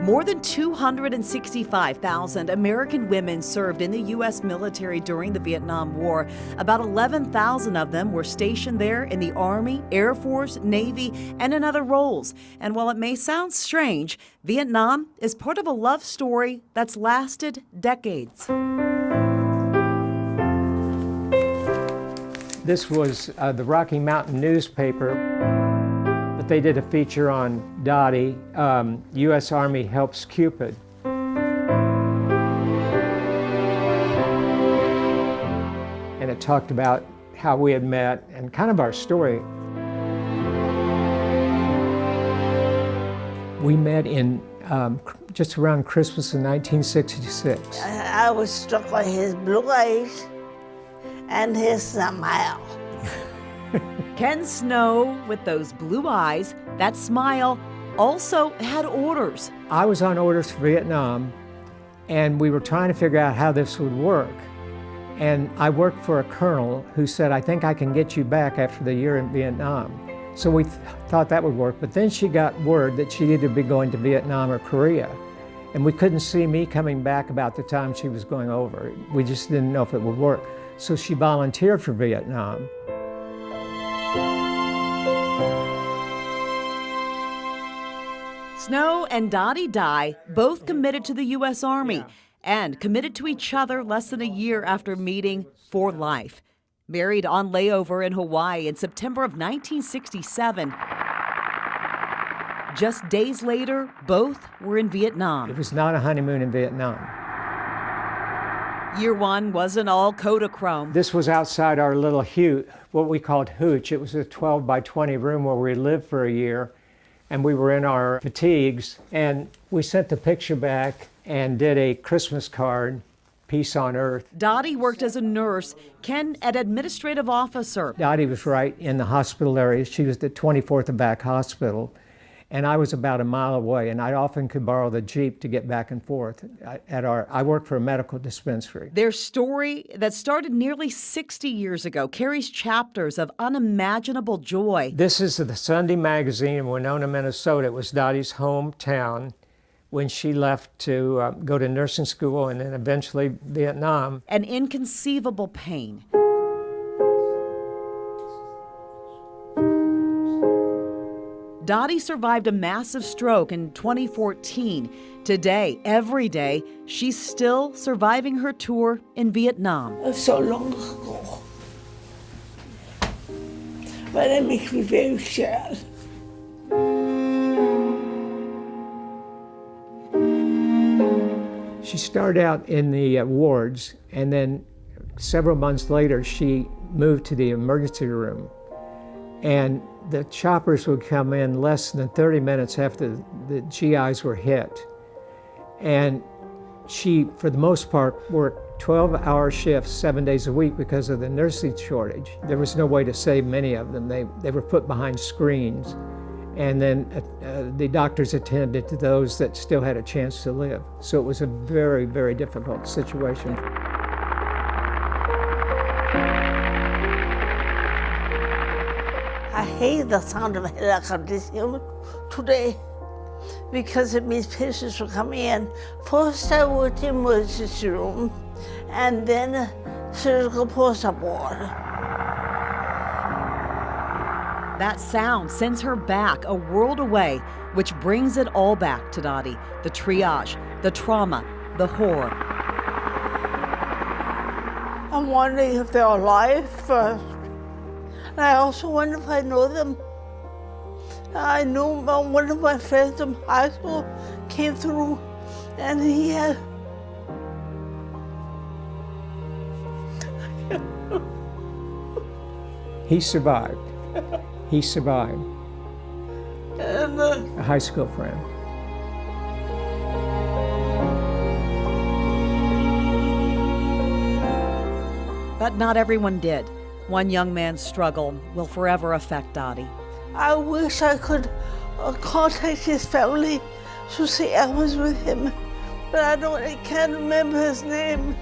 More than 265,000 American women served in the U.S. military during the Vietnam War. About 11,000 of them were stationed there in the Army, Air Force, Navy, and in other roles. And while it may sound strange, Vietnam is part of a love story that's lasted decades. This was the Rocky Mountain newspaper. But they did a feature on Dottie, U.S. Army Helps Cupid. And it talked about how we had met and kind of our story. We met in just around Christmas in 1966. I was struck by his blue eyes and his smile. Ken Snow, with those blue eyes, that smile, also had orders. I was on orders for Vietnam, and we were trying to figure out how this would work. And I worked for a colonel who said, I think I can get you back after the year in Vietnam. So we thought that would work, but then she got word that she'd either be going to Vietnam or Korea. And we couldn't see me coming back about the time she was going over. We just didn't know if it would work. So she volunteered for Vietnam. Snow and Dottie Dye both committed to the U.S. Army and committed to each other less than a year after meeting for life. Married on layover in Hawaii in September of 1967. Just days later, both were in Vietnam. It was not a honeymoon in Vietnam. Year one wasn't all Kodachrome. This was outside our little what we called hooch. It was a 12 by 20 room where we lived for a year. And we were in our fatigues, and we sent the picture back and did a Christmas card, Peace on Earth. Dottie worked as a nurse, Ken an administrative officer. Dottie was right in the hospital area. She was at 24th and Back Hospital, and I was about a mile away, and I often could borrow the Jeep to get back and forth. I worked for a medical dispensary. Their story that started nearly 60 years ago carries chapters of unimaginable joy. This is the Sunday Magazine in Winona, Minnesota. It was Dottie's hometown when she left to go to nursing school and then eventually Vietnam. An inconceivable pain. Dottie survived a massive stroke in 2014. Today, every day, she's still surviving her tour in Vietnam. So long ago. But it makes me very sad. She started out in the wards, and then several months later, she moved to the emergency room. And the choppers would come in less than 30 minutes after the GIs were hit. And she, for the most part, worked 12-hour shifts 7 days a week because of the nursing shortage. There was no way to save many of them. They were put behind screens. And then the doctors attended to those that still had a chance to live. So it was a very, very difficult situation. I hate the sound of helicopters today because it means patients will come in. First I worked in emergency room and then surgical post-op-ward. That sound sends her back a world away, which brings it all back to Dottie. The triage, the trauma, the horror. I'm wondering if they're alive first. And I also wonder if I know them. I know one of my friends from high school came through and he had He survived. He survived. and A high school friend. But not everyone did. One young man's struggle will forever affect Dottie. I wish I could contact his family to say I was with him, but I can't remember his name.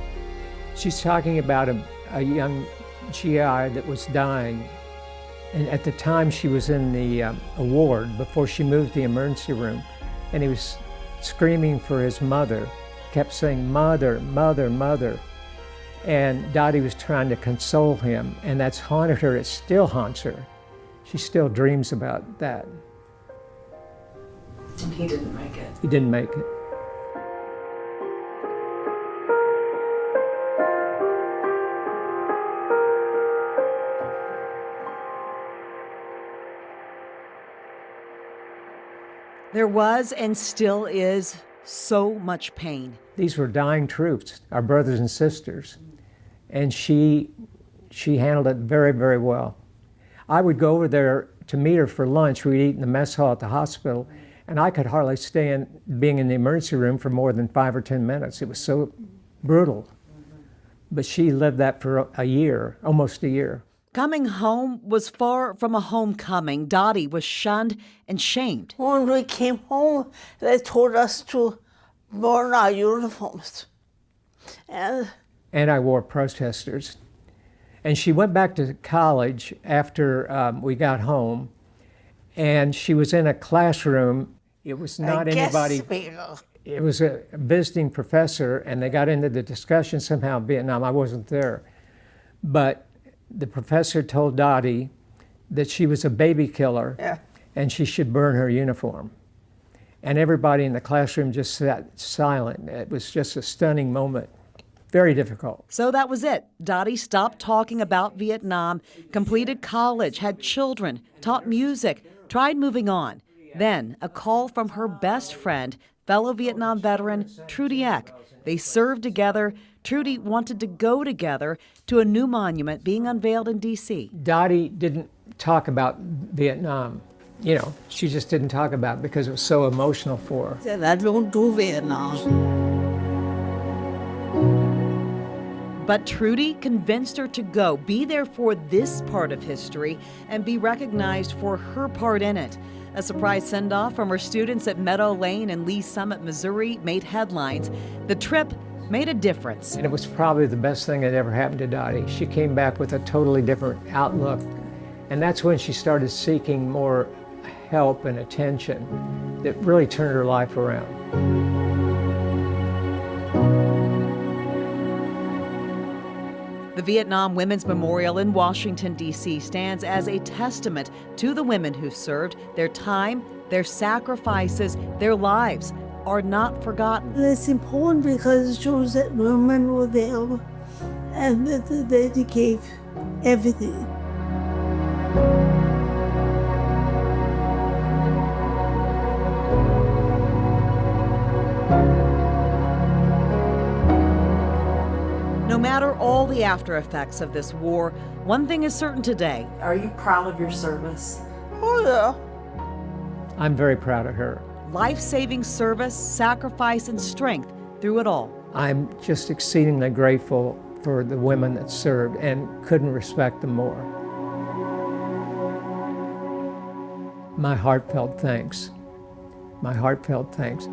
She's talking about a young GI that was dying. And at the time she was in the ward before she moved to the emergency room. And he was screaming for his mother, kept saying, "Mother, mother, mother." And Dottie was trying to console him, and that's haunted her. It still haunts her. She still dreams about that. And he didn't make it. He didn't make it. There was and still is so much pain. These were dying troops, our brothers and sisters, and she handled it very, very well. I would go over there to meet her for lunch. We'd eat in the mess hall at the hospital, and I could hardly stay being in the emergency room for more than 5 or 10 minutes. It was so brutal. But she lived that for a year, almost a year. Coming home was far from a homecoming. Dottie was shunned and shamed. When we came home, they told us to burn our uniforms. And Anti-war protesters. And she went back to college after we got home, and she was in a classroom. It was not anybody. It was a visiting professor, and they got into the discussion somehow of Vietnam. I wasn't there. But the professor told Dottie that she was a baby killer, and she should burn her uniform. And everybody in the classroom just sat silent. It was just a stunning moment. Very difficult. So that was it. Dottie stopped talking about Vietnam, completed college, had children, taught music, tried moving on. Then a call from her best friend, fellow Vietnam veteran Trudy Eck. They served together. Trudy wanted to go together to a new monument being unveiled in D.C. Dottie didn't talk about Vietnam. You know, she just didn't talk about it because it was so emotional for her. said, I don't do Vietnam. But Trudy convinced her to go, be there for this part of history, and be recognized for her part in it. A surprise send-off from her students at Meadow Lane in Lee Summit, Missouri made headlines. The trip made a difference. And it was probably the best thing that ever happened to Dottie. She came back with a totally different outlook. And that's when she started seeking more help and attention that really turned her life around. The Vietnam Women's Memorial in Washington, D.C. stands as a testament to the women who served. Their time, their sacrifices, their lives are not forgotten. It's important because it shows that women were there and that they gave everything. No matter all the after effects of this war, one thing is certain today. Are you proud of your service? Oh, yeah. I'm very proud of her. Life-saving service, sacrifice, and strength through it all. I'm just exceedingly grateful for the women that served and couldn't respect them more. My heartfelt thanks. My heartfelt thanks.